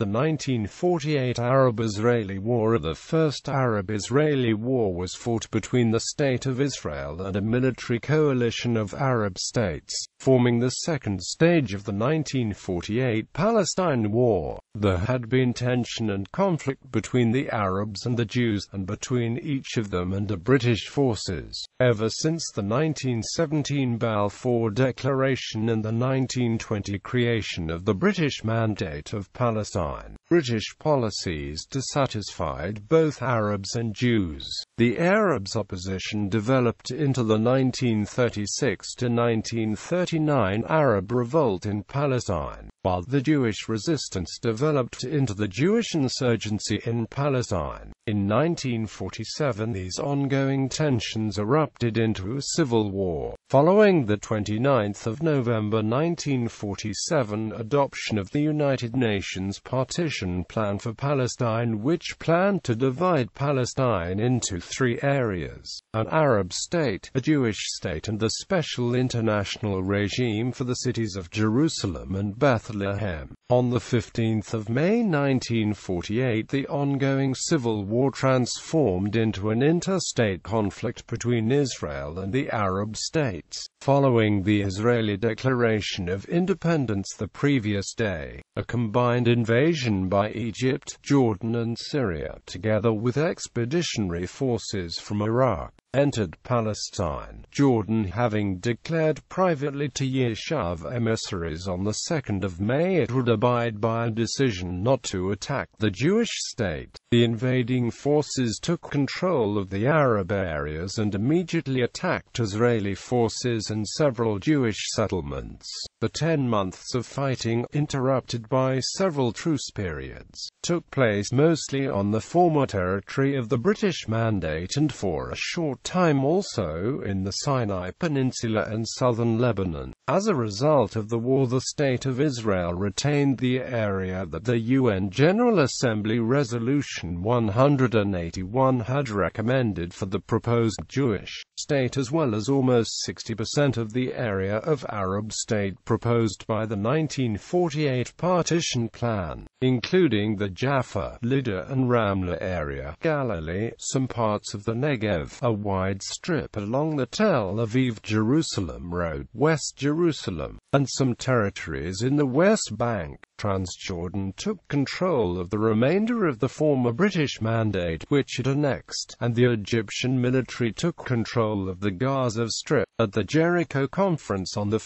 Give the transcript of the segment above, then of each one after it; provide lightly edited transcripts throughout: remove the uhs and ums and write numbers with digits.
The 1948 Arab-Israeli War. The first Arab-Israeli war was fought between the State of Israel and a military coalition of Arab states, forming the second stage of the 1948 Palestine War. There had been tension and conflict between the Arabs and the Jews, and between each of them and the British forces, ever since the 1917 Balfour Declaration and the 1920 creation of the British Mandate of Palestine. British policies dissatisfied both Arabs and Jews. The Arabs' opposition developed into the 1936–1939 Arab revolt in Palestine, while the Jewish resistance developed into the Jewish insurgency in Palestine. In 1947, these ongoing tensions erupted into a civil war, following the 29th of November 1947 adoption of the United Nations Partition Plan for Palestine, which planned to divide Palestine into three areas: an Arab state, a Jewish state, and the special international regime for the cities of Jerusalem and Bethlehem. On the 15th of May 1948, the ongoing civil war transformed into an interstate conflict between Israel and the Arab states. Following the Israeli Declaration of Independence the previous day, a combined invasion by Egypt, Jordan and Syria, together with expeditionary forces from Iraq, entered Palestine, Jordan having declared privately to Yishuv emissaries on the 2nd of May it would abide by a decision not to attack the Jewish state. The invading forces took control of the Arab areas and immediately attacked Israeli forces and several Jewish settlements. The 10 months of fighting, interrupted by several truce periods, took place mostly on the former territory of the British Mandate and for a short time also in the Sinai Peninsula and southern Lebanon. As a result of the war, the State of Israel retained the area that the UN General Assembly Resolution 181 had recommended for the proposed Jewish state, as well as almost 60% of the area of Arab state proposed by the 1948 Partition Plan, including the Jaffa, Lydda and Ramla area, Galilee, some parts of the Negev, a wide strip along the Tel Aviv-Jerusalem road, West Jerusalem, and some territories in the West Bank. Transjordan took control of the remainder of the former British Mandate, which it annexed, and the Egyptian military took control of the Gaza Strip. At the Jericho Conference on 1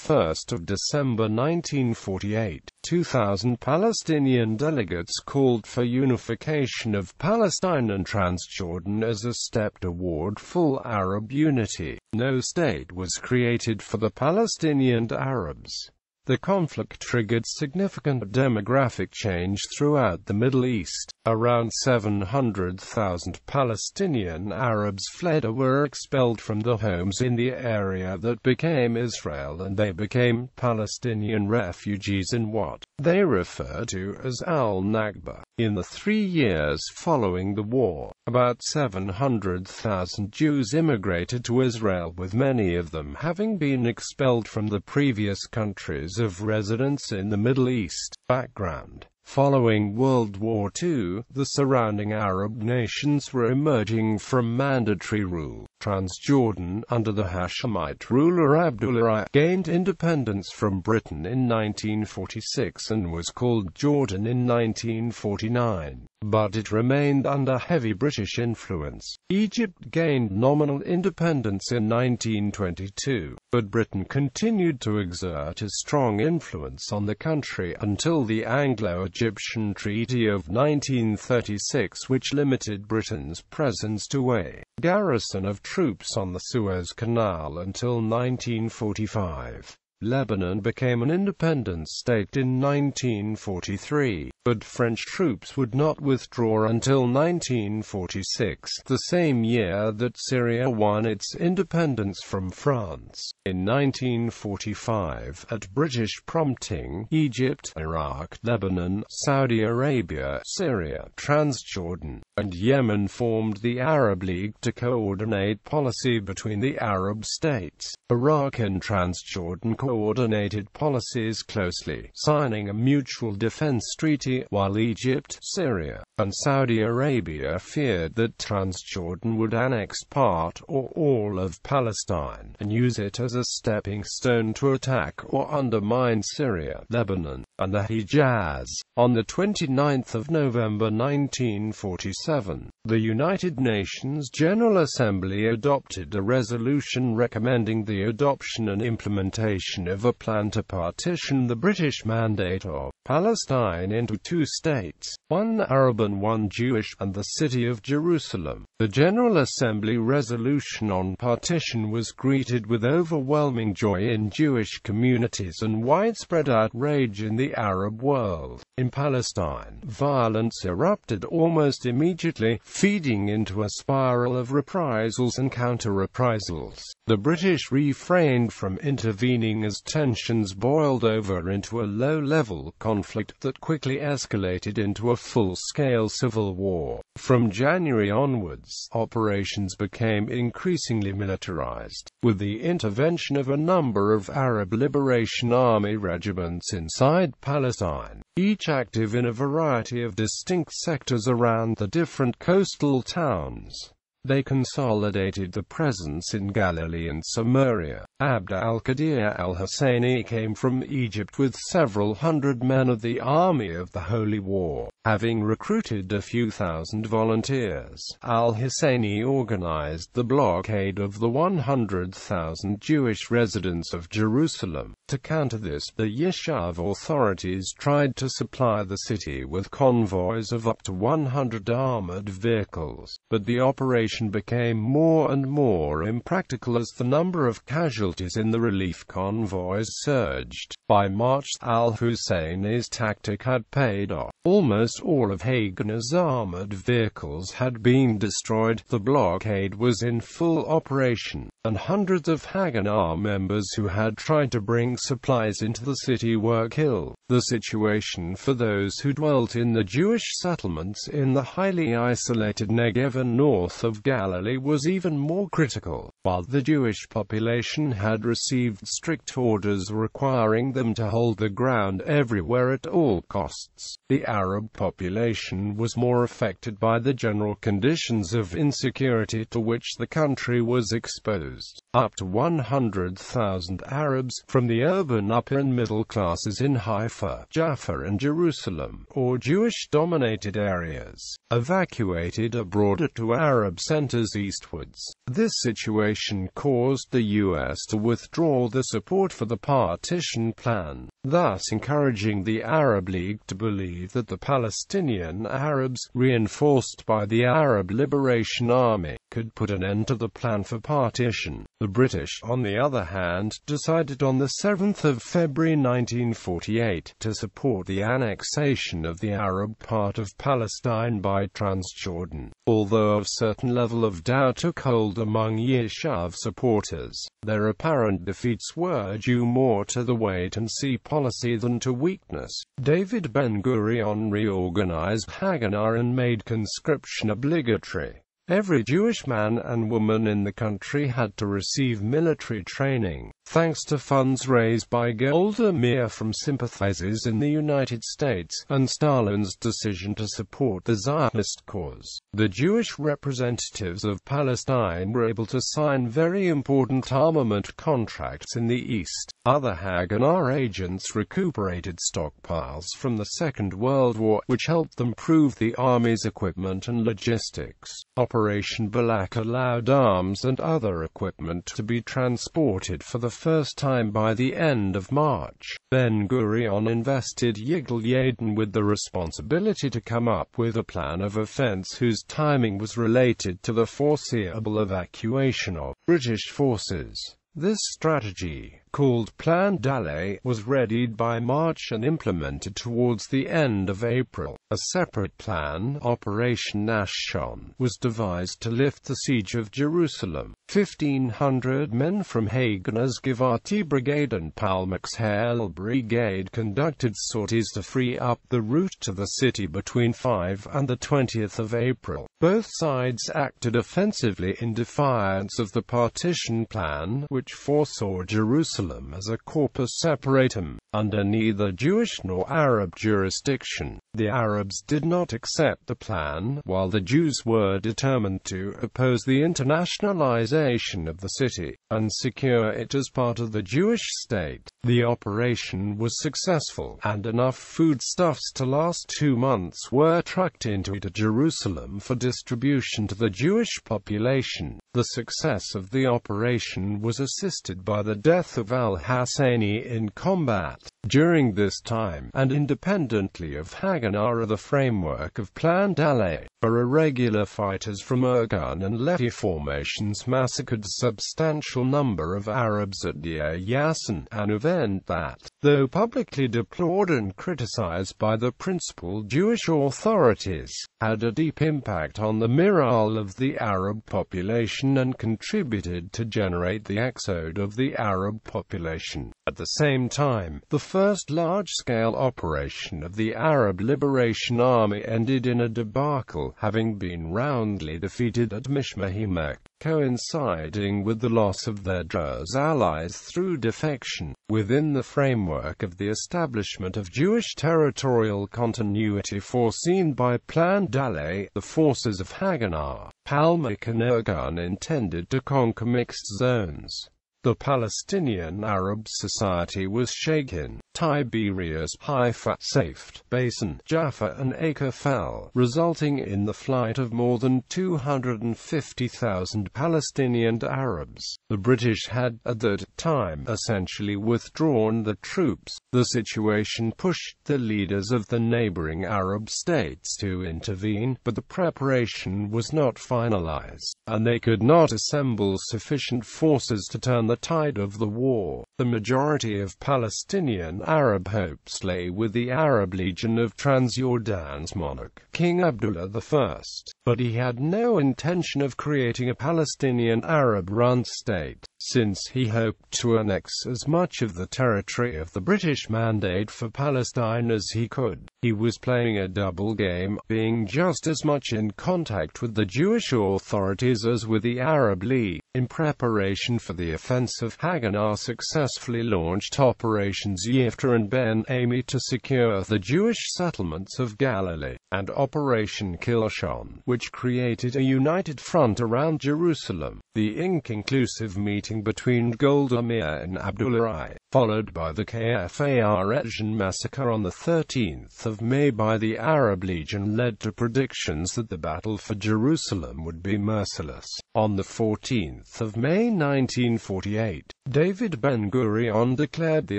December 1948, 2,000 Palestinian delegates called for unification of Palestine and Transjordan as a step toward full Arab unity. No state was created for the Palestinian Arabs. The conflict triggered significant demographic change throughout the Middle East. Around 700,000 Palestinian Arabs fled or were expelled from the homes in the area that became Israel, and they became Palestinian refugees in what they refer to as al-Nakba. In the 3 years following the war, about 700,000 Jews immigrated to Israel, with many of them having been expelled from the previous countries of residence in the Middle East. Background: following World War II, the surrounding Arab nations were emerging from mandatory rule. Transjordan, under the Hashemite ruler Abdullah I, gained independence from Britain in 1946 and was called Jordan in 1949. But it remained under heavy British influence. Egypt gained nominal independence in 1922, but Britain continued to exert a strong influence on the country until the Anglo-Egyptian Treaty of 1936, which limited Britain's presence to a garrison of troops on the Suez Canal until 1945. Lebanon became an independent state in 1943, but French troops would not withdraw until 1946, the same year that Syria won its independence from France. In 1945, at British prompting, Egypt, Iraq, Lebanon, Saudi Arabia, Syria, Transjordan, and Yemen formed the Arab League to coordinate policy between the Arab states. Iraq and Transjordan coordinated policies closely, signing a mutual defense treaty, while Egypt, Syria, and Saudi Arabia feared that Transjordan would annex part or all of Palestine, and use it as a stepping stone to attack or undermine Syria, Lebanon, and the Hejaz. On the 29th of November 1947, the United Nations General Assembly adopted a resolution recommending the adoption and implementation of a plan to partition the British Mandate of Palestine into two states, one Arab and one Jewish, and the city of Jerusalem. The General Assembly resolution on partition was greeted with overwhelming joy in Jewish communities and widespread outrage in the Arab world. In Palestine, violence erupted almost immediately, feeding into a spiral of reprisals and counter-reprisals. The British refrained from intervening as tensions boiled over into a low-level conflict that quickly escalated into a full-scale civil war. From January onwards, operations became increasingly militarized, with the intervention of a number of Arab Liberation Army regiments inside Palestine, each active in a variety of distinct sectors around the different coastal towns. They consolidated the presence in Galilee and Samaria. Abd al-Qadir al-Husseini came from Egypt with several hundred men of the Army of the Holy War. Having recruited a few thousand volunteers, al-Husseini organized the blockade of the 100,000 Jewish residents of Jerusalem. To counter this, the Yishuv authorities tried to supply the city with convoys of up to 100 armored vehicles, but the operation became more and more impractical as the number of casualties in the relief convoys surged. By March, al-Husseini's tactic had paid off. Almost all of Haganah's armored vehicles had been destroyed, the blockade was in full operation, and hundreds of Haganah members who had tried to bring supplies into the city were killed. The situation for those who dwelt in the Jewish settlements in the highly isolated Negev and north of Galilee was even more critical. While the Jewish population had received strict orders requiring them to hold the ground everywhere at all costs, the Arab population was more affected by the general conditions of insecurity to which the country was exposed. Up to 100,000 Arabs, from the urban upper and middle classes in Haifa, Jaffa and Jerusalem, or Jewish-dominated areas, evacuated abroad to Arab centers eastwards. This situation caused the U.S. to withdraw the support for the partition plan, thus encouraging the Arab League to believe that the Palestinian Arabs, reinforced by the Arab Liberation Army, could put an end to the plan for partition. The British, on the other hand, decided on the 7th of February 1948 to support the annexation of the Arab part of Palestine by Transjordan. Although a certain level of doubt took hold among Yishuv supporters, their apparent defeats were due more to the wait-and-see policy than to weakness. David Ben-Gurion reorganized Haganah and made conscription obligatory. Every Jewish man and woman in the country had to receive military training. Thanks to funds raised by Golda Meir from sympathizers in the United States, and Stalin's decision to support the Zionist cause, the Jewish representatives of Palestine were able to sign very important armament contracts in the East. Other Haganah agents recuperated stockpiles from the Second World War, which helped them improve the army's equipment and logistics. Operation Balak allowed arms and other equipment to be transported for the first time by the end of March. Ben-Gurion invested Yigal Yadin with the responsibility to come up with a plan of offense whose timing was related to the foreseeable evacuation of British forces. This strategy, called Plan Dalet, was readied by March and implemented towards the end of April. A separate plan, Operation Nashon, was devised to lift the siege of Jerusalem. 1,500 men from Haganah's Givati Brigade and Palmach's Hale Brigade conducted sorties to free up the route to the city between 5 and the 20th of April. Both sides acted offensively in defiance of the partition plan, which foresaw Jerusalem Jerusalem as a corpus separatum, under neither Jewish nor Arab jurisdiction. The Arabs did not accept the plan, while the Jews were determined to oppose the internationalization of the city, and secure it as part of the Jewish state. The operation was successful, and enough foodstuffs to last 2 months were trucked into Jerusalem for distribution to the Jewish population. The success of the operation was assisted by the death of al-Hassani in combat. During this time, and independently of Haganah, the framework of Plan Dalet, irregular fighters from Irgun and Lehi formations massacred a substantial number of Arabs at Deir Yassin, an event that, though publicly deplored and criticized by the principal Jewish authorities, had a deep impact on the morale of the Arab population and contributed to generate the exode of the Arab population. At the same time, the first large-scale operation of the Arab Liberation Army ended in a debacle, having been roundly defeated at Mishmahimek, coinciding with the loss of their Druze allies through defection. Within the framework of the establishment of Jewish territorial continuity foreseen by Plan Dalet, the forces of Haganah, Palmach and Irgun intended to conquer mixed zones. The Palestinian Arab society was shaken. Tiberias, Haifa, Safed, Basin, Jaffa and Acre fell, resulting in the flight of more than 250,000 Palestinian Arabs. The British had, at that time, essentially withdrawn the troops. The situation pushed the leaders of the neighboring Arab states to intervene, but the preparation was not finalized, and they could not assemble sufficient forces to turn the tide of the war. The majority of Palestinian Arab hopes lay with the Arab Legion of Transjordan's monarch, King Abdullah I, but he had no intention of creating a Palestinian Arab-run state, since he hoped to annex as much of the territory of the British Mandate for Palestine as he could. He was playing a double game, being just as much in contact with the Jewish authorities as with the Arab League. In preparation for the offensive, Haganah successfully launched Operations Yifta and Ben Ami to secure the Jewish settlements of Galilee, and Operation Killshon, which created a united front around Jerusalem. The inconclusive meeting between Golda Meir and Abdullah I, followed by the Kfar Etjan massacre on the 13th of May by the Arab Legion, led to predictions that the battle for Jerusalem would be merciless. On the 14th of May 1948, David Ben-Gurion declared the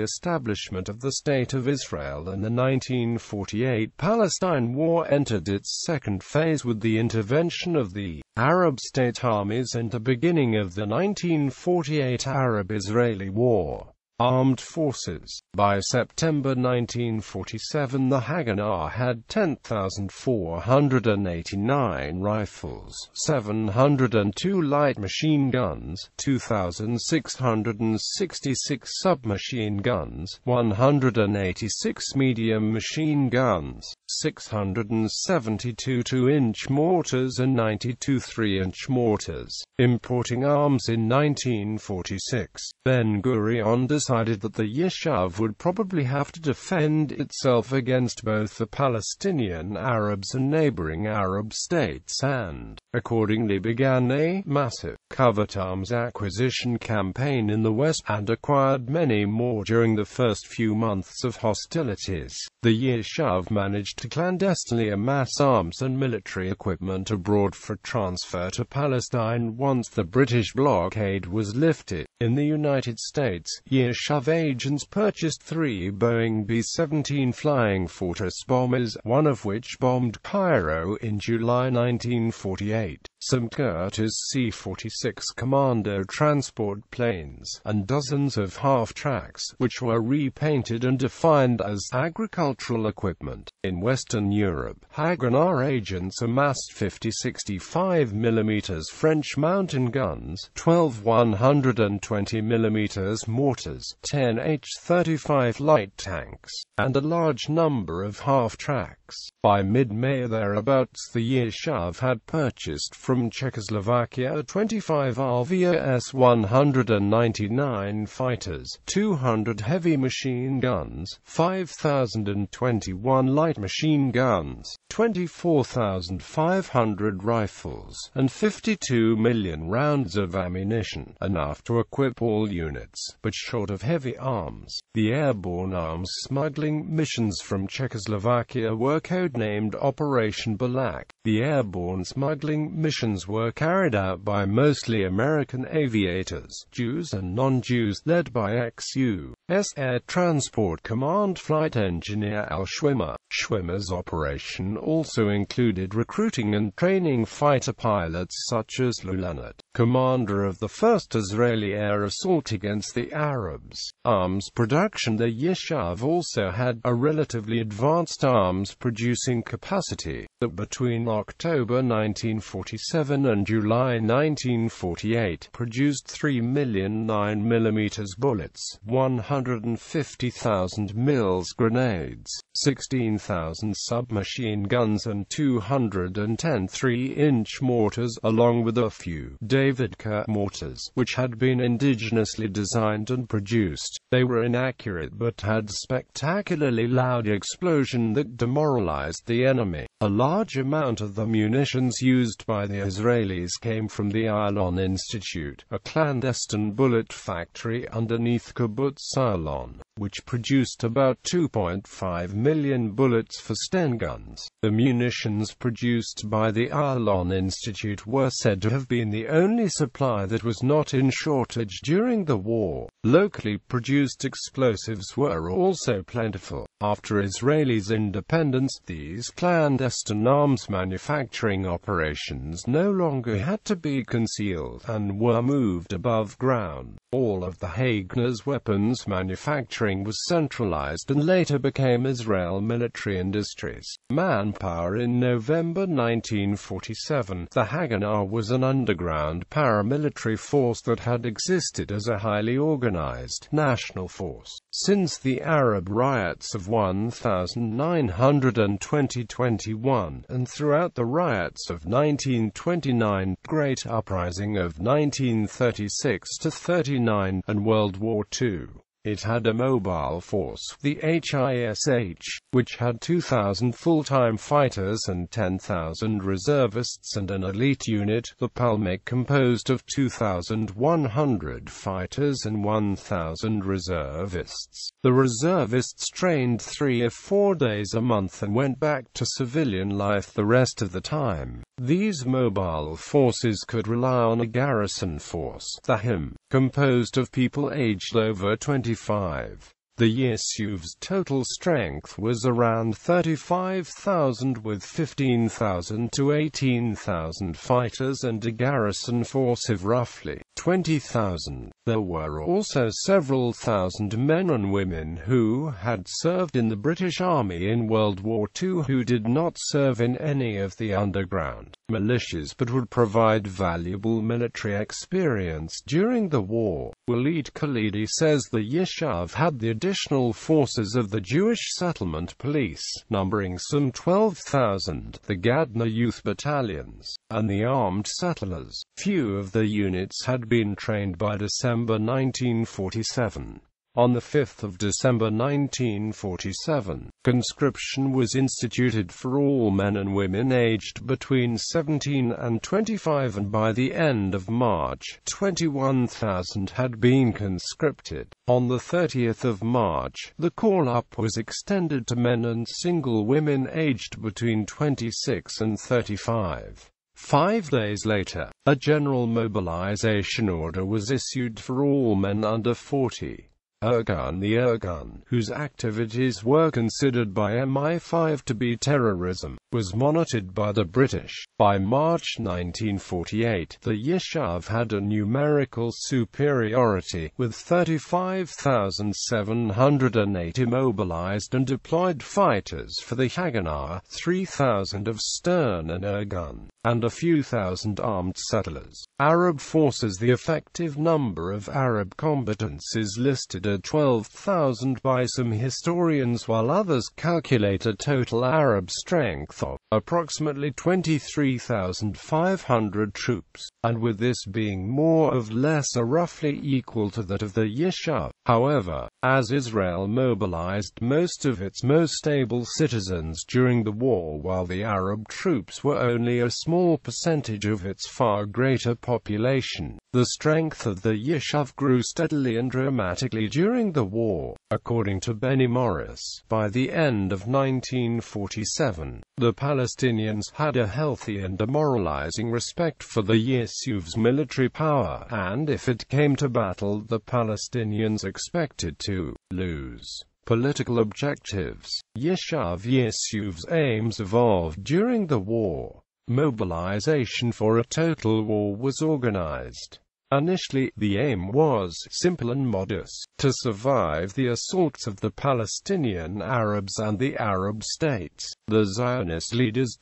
establishment of the State of Israel, and the 1948 Palestine War entered its second phase with the intervention of the Arab state armies and the beginning of the 1948 Arab-Israeli War. Armed forces. By September 1947, the Haganah had 10,489 rifles, 702 light machine guns, 2,666 submachine guns, 186 medium machine guns, 672 2-inch mortars and 92 3-inch mortars. Importing arms in 1946, Ben-Gurion decided that the Yishuv would probably have to defend itself against both the Palestinian Arabs and neighboring Arab states, and accordingly began a massive, covert arms acquisition campaign in the West, and acquired many more during the first few months of hostilities. The Yishuv managed to clandestinely amass arms and military equipment abroad for transfer to Palestine once the British blockade was lifted. In the United States, Yishuv agents purchased 3 Boeing B-17 Flying Fortress bombers, one of which bombed Cairo in July 1948, some Curtiss C-46 Commando transport planes, and dozens of half-tracks, which were repainted and defined as agricultural equipment. In Western Europe, Haganah agents amassed 50 65mm French mountain guns, 12 120mm mortars, 10 H-35 light tanks, and a large number of half-tracks. By mid-May thereabouts, the Yishuv had purchased From Czechoslovakia, 25 Avia S-199 fighters, 200 heavy machine guns, 5,021 light machine guns, 24,500 rifles, and 52 million rounds of ammunition, enough to equip all units, but short of heavy arms. The airborne arms smuggling missions from Czechoslovakia were codenamed Operation Balak. The airborne smuggling missions were carried out by mostly American aviators, Jews and non-Jews, led by ex-U.S. Air Transport Command Flight Engineer Al Schwimmer. Schwimmer's operation also included recruiting and training fighter pilots such as Lulanat, commander of the first Israeli air assault against the Arabs. Arms production. The Yishuv also had a relatively advanced arms producing capacity that between October 1947 and July 1948 produced 3 million 9mm bullets, 150,000 mils grenades, 16,000 submachine guns and 210 3-inch mortars, along with a few David Kerr mortars, which had been indigenously designed and produced. They were inaccurate but had spectacularly loud explosion that demoralized the enemy. A large amount of the munitions used by the Israelis came from the Ayalon Institute, a clandestine bullet factory underneath Kibbutz Ayalon, which produced about 2.5 million bullets for Sten guns. The munitions produced by the Ayalon Institute were said to have been the only supply that was not in shortage during the war. Locally produced explosives were also plentiful. After Israel's independence, these clandestine arms manufacturing operations no longer had to be concealed and were moved above ground. All of the Haganah's weapons manufacturing was centralized and later became Israel Military Industries. Manpower. In November 1947, the Haganah was an underground paramilitary force that had existed as a highly organized national force since the Arab riots of 1920-21, and throughout the riots of 1929, Great Uprising of 1936-39, and World War II. It had a mobile force, the HISH, which had 2,000 full-time fighters and 10,000 reservists, and an elite unit, the Palmach, composed of 2,100 fighters and 1,000 reservists. The reservists trained 3 or 4 days a month and went back to civilian life the rest of the time. These mobile forces could rely on a garrison force, the HIM, composed of people aged over 25. The Yishuv's total strength was around 35,000, with 15,000 to 18,000 fighters and a garrison force of roughly 20,000. There were also several thousand men and women who had served in the British Army in World War II who did not serve in any of the underground militias but would provide valuable military experience during the war. Walid Khalidi says the Yishuv had the additional forces of the Jewish settlement police, numbering some 12,000, the Gadna youth battalions, and the armed settlers. Few of the units had been trained by December 1947. On the 5th of December 1947, conscription was instituted for all men and women aged between 17 and 25, and by the end of March, 21,000 had been conscripted. On the 30th of March, the call-up was extended to men and single women aged between 26 and 35. 5 days later, a general mobilization order was issued for all men under 40. Irgun. The Irgun, whose activities were considered by MI5 to be terrorism, was monitored by the British. By March 1948, the Yishuv had a numerical superiority, with 35,780 mobilized and deployed fighters for the Haganah, 3,000 of Stern and Irgun, and a few thousand armed settlers. Arab forces. The effective number of Arab combatants is listed at 12,000 by some historians, while others calculate a total Arab strength of approximately 23,500 troops, and with this being more or less roughly equal to that of the Yishuv. However, as Israel mobilized most of its most able citizens during the war, while the Arab troops were only a small percentage of its far greater population, the strength of the Yishuv grew steadily and dramatically during the war. According to Benny Morris, by the end of 1947, the Palestinians had a healthy and demoralizing respect for the Yishuv's military power, and if it came to battle, the Palestinians expected to lose. Political objectives. Yishuv's aims evolved during the war. Mobilization for a total war was organized. Initially, the aim was simple and modest: to survive the assaults of the Palestinian Arabs and the Arab states. The Zionist leaders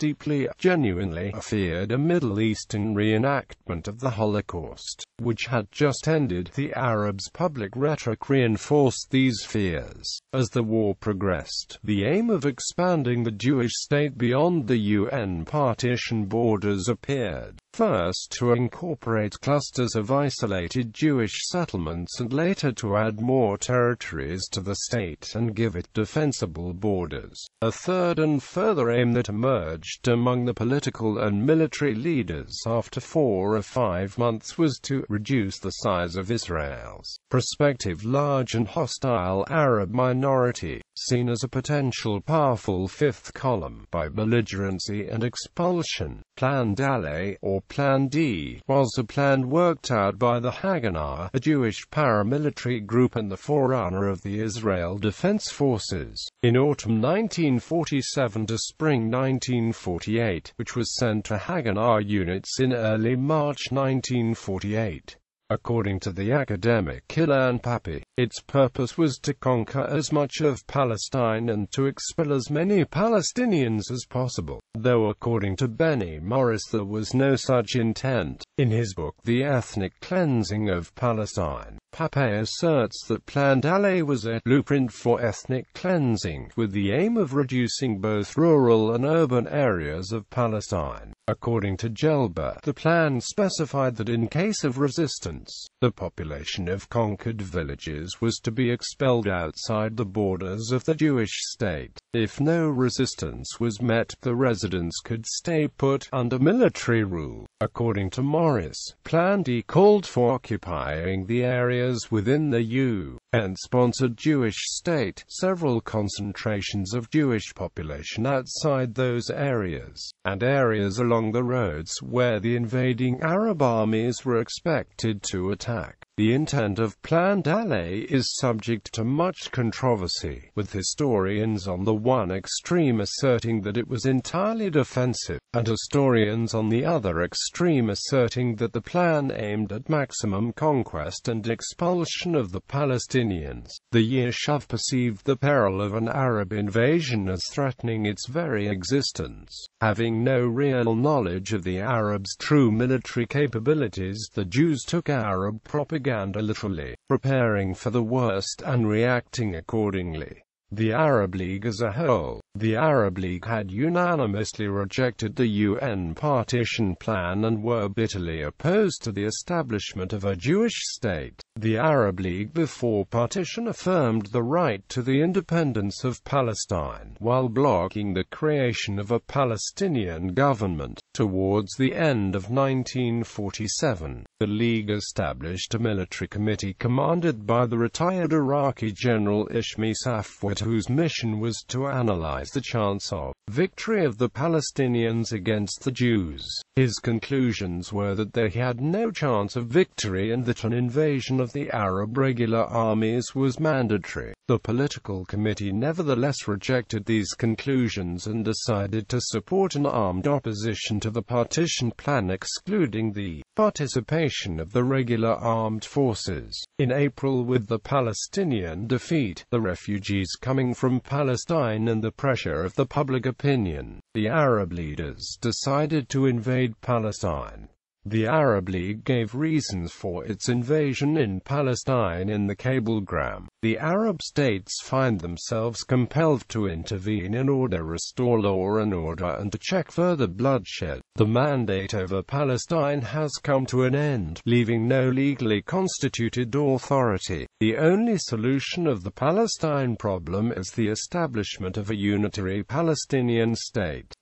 genuinely feared a Middle Eastern reenactment of the Holocaust, which had just ended. The Arabs' public rhetoric reinforced these fears. As the war progressed, the aim of expanding the Jewish state beyond the UN partition borders appeared. First to incorporate clusters of isolated Jewish settlements, and later to add more territories to the state and give it defensible borders. A third and further aim that emerged among the political and military leaders after 4 or 5 months was to reduce the size of Israel's prospective large and hostile Arab minority, seen as a potential powerful fifth column, by belligerency and expulsion. Plan Dalet, or Plan D, was a plan worked out by the Haganah, a Jewish paramilitary group and the forerunner of the Israel Defense Forces, in autumn 1947 to spring 1948, which was sent to Haganah units in early March 1948. According to the academic Ilan Pappy, its purpose was to conquer as much of Palestine and to expel as many Palestinians as possible, though according to Benny Morris there was no such intent. In his book The Ethnic Cleansing of Palestine, Pappy asserts that Plan Dalet was a blueprint for ethnic cleansing, with the aim of reducing both rural and urban areas of Palestine. According to Gelber, the plan specified that in case of resistance, the population of conquered villages was to be expelled outside the borders of the Jewish state. If no resistance was met, the residents could stay put under military rule. According to Morris, Plan D called for occupying the areas within the UN-sponsored Jewish state, several concentrations of Jewish population outside those areas, and areas along the roads where the invading Arab armies were expected to attack. The intent of Plan Dalet is subject to much controversy, with historians on the one extreme asserting that it was entirely defensive, and historians on the other extreme asserting that the plan aimed at maximum conquest and expulsion of the Palestinians. The Yishuv perceived the peril of an Arab invasion as threatening its very existence. Having no real knowledge of the Arabs' true military capabilities, the Jews took Arab propaganda literally, preparing for the worst and reacting accordingly. The Arab League as a whole. The Arab League had unanimously rejected the UN partition plan and were bitterly opposed to the establishment of a Jewish state. The Arab League before partition affirmed the right to the independence of Palestine, while blocking the creation of a Palestinian government. Towards the end of 1947, the League established a military committee commanded by the retired Iraqi General Ishmi Safwat, whose mission was to analyze the chance of victory of the Palestinians against the Jews. His conclusions were that they had no chance of victory and that an invasion of the Arab regular armies was mandatory. The political committee nevertheless rejected these conclusions and decided to support an armed opposition to the partition plan, excluding the participation of the regular armed forces. In April, with the Palestinian defeat, the refugees coming from Palestine and the pressure of the public opinion, the Arab leaders decided to invade Palestine. The Arab League gave reasons for its invasion in Palestine in the cablegram. The Arab states find themselves compelled to intervene in order to restore law and order and to check further bloodshed. The mandate over Palestine has come to an end, leaving no legally constituted authority. The only solution of the Palestine problem is the establishment of a unitary Palestinian state.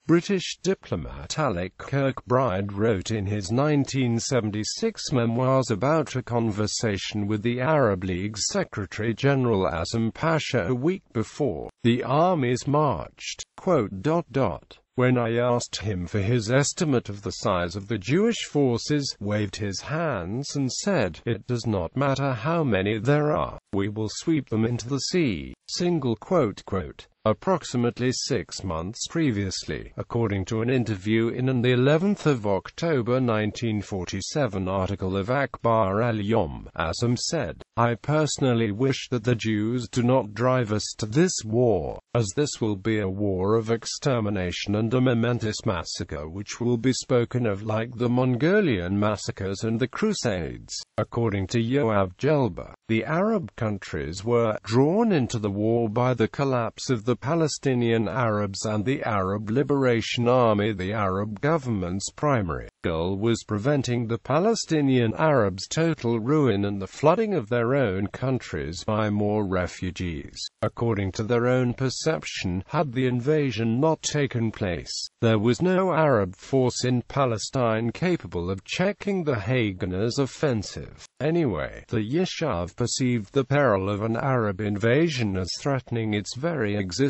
British diplomat Alec Kirkbride wrote in his 1976 memoirs about a conversation with the Arab League's Secretary-General Azam Pasha a week before the armies marched. When I asked him for his estimate of the size of the Jewish forces, waved his hands and said, "It does not matter how many there are, we will sweep them into the sea." Approximately 6 months previously, according to an interview in an 11th of October 1947 article of Akhbar al-Yom, Azam said, "I personally wish that the Jews do not drive us to this war, as this will be a war of extermination and a momentous massacre which will be spoken of like the Mongolian massacres and the Crusades." According to Yoav Gelber, the Arab countries were drawn into the war by the collapse of the Palestinian Arabs and the Arab Liberation Army. The Arab government's primary goal was preventing the Palestinian Arabs' total ruin and the flooding of their own countries by more refugees. According to their own perception, had the invasion not taken place, there was no Arab force in Palestine capable of checking the Haganah's offensive. Anyway, the Yishuv perceived the peril of an Arab invasion as threatening its very existence.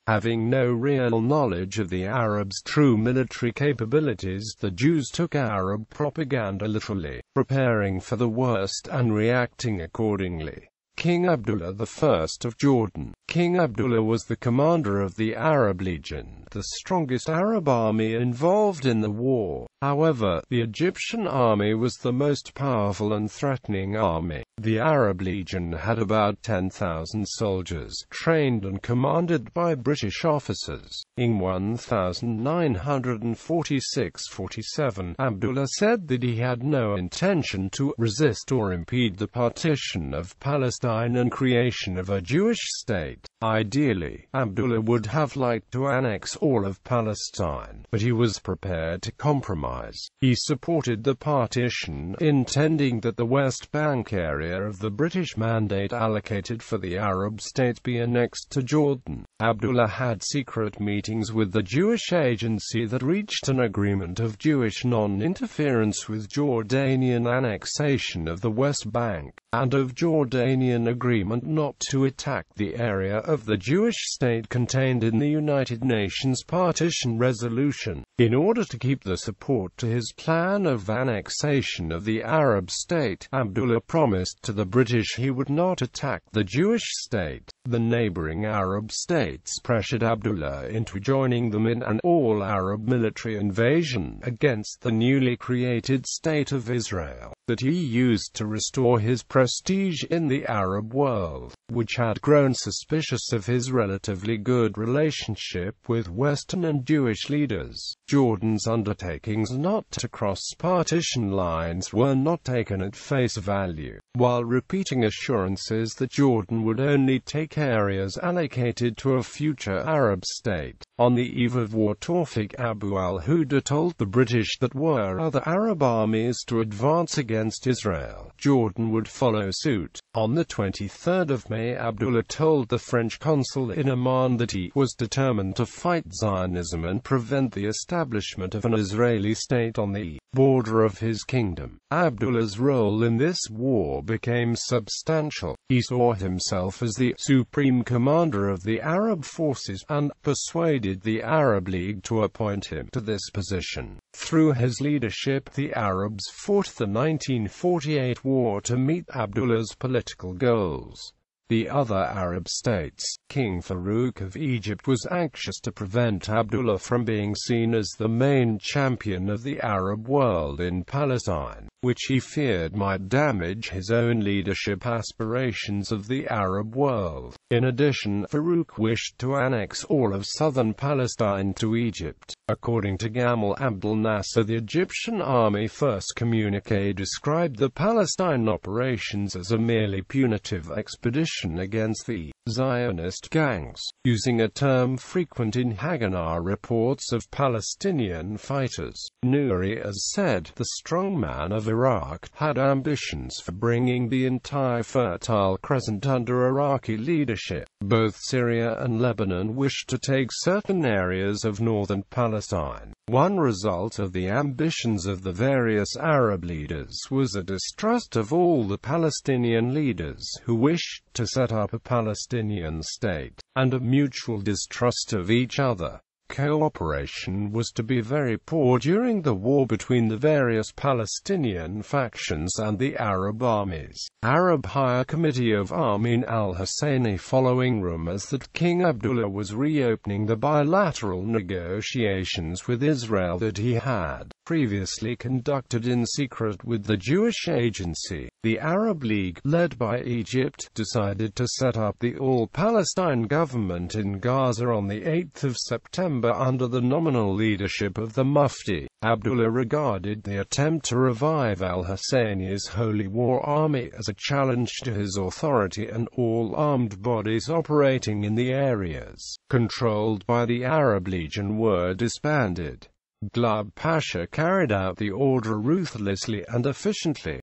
Having no real knowledge of the Arabs' true military capabilities, the Jews took Arab propaganda literally, preparing for the worst and reacting accordingly. King Abdullah I of Jordan. King Abdullah was the commander of the Arab Legion, the strongest Arab army involved in the war. However, the Egyptian army was the most powerful and threatening army. The Arab Legion had about 10,000 soldiers, trained and commanded by British officers. In 1946-47, Abdullah said that he had no intention to resist or impede the partition of Palestine and creation of a Jewish state. Ideally, Abdullah would have liked to annex all of Palestine, but he was prepared to compromise. He supported the partition, intending that the West Bank area of the British Mandate allocated for the Arab state be annexed to Jordan. Abdullah had secret meetings with the Jewish agency that reached an agreement of Jewish non-interference with Jordanian annexation of the West Bank, and of Jordanian agreement not to attack the area of the Jewish state contained in the United Nations Partition Resolution. In order to keep the support to his plan of annexation of the Arab state, Abdullah promised to the British he would not attack the Jewish state. The neighboring Arab states pressured Abdullah into joining them in an all-Arab military invasion against the newly created State of Israel, that he used to restore his prestige in the Arab world, which had grown suspicious of his relatively good relationship with Western and Jewish leaders. Jordan's undertakings not to cross partition lines were not taken at face value, while repeating assurances that Jordan would only take areas allocated to a future Arab state. On the eve of war, Tawfiq Abu al-Huda told the British that were other Arab armies to advance against Israel, Jordan would follow suit. On the 23rd of May, Abdullah told the French consul in Amman that he was determined to fight Zionism and prevent the establishment of an Israeli state on the border of his kingdom. Abdullah's role in this war became substantial. He saw himself as the supreme commander of the Arab forces, and persuaded the Arab League to appoint him to this position. Through his leadership, the Arabs fought the 1948 war to meet Abdullah's political goals. The other Arab states, King Farouk of Egypt was anxious to prevent Abdullah from being seen as the main champion of the Arab world in Palestine, which he feared might damage his own leadership aspirations of the Arab world. In addition, Farouk wished to annex all of southern Palestine to Egypt. According to Gamal Abdel Nasser, the Egyptian army first communique described the Palestine operations as a merely punitive expedition against the Zionist gangs, using a term frequent in Haganah reports of Palestinian fighters. Nouri has said, the strongman of Iraq had ambitions for bringing the entire Fertile Crescent under Iraqi leadership. Both Syria and Lebanon wished to take certain areas of northern Palestine. One result of the ambitions of the various Arab leaders was a distrust of all the Palestinian leaders who wished to set up a Palestinian state, and a mutual distrust of each other. Cooperation was to be very poor during the war between the various Palestinian factions and the Arab armies. Arab Higher Committee of Amin al-Husseini following rumors that King Abdullah was reopening the bilateral negotiations with Israel that he had previously conducted in secret with the Jewish Agency. The Arab League, led by Egypt, decided to set up the All-Palestine government in Gaza on the 8th of September under the nominal leadership of the Mufti. Abdullah regarded the attempt to revive al-Husseini's Holy War Army as a challenge to his authority, and all armed bodies operating in the areas controlled by the Arab Legion were disbanded. Glub Pasha carried out the order ruthlessly and efficiently.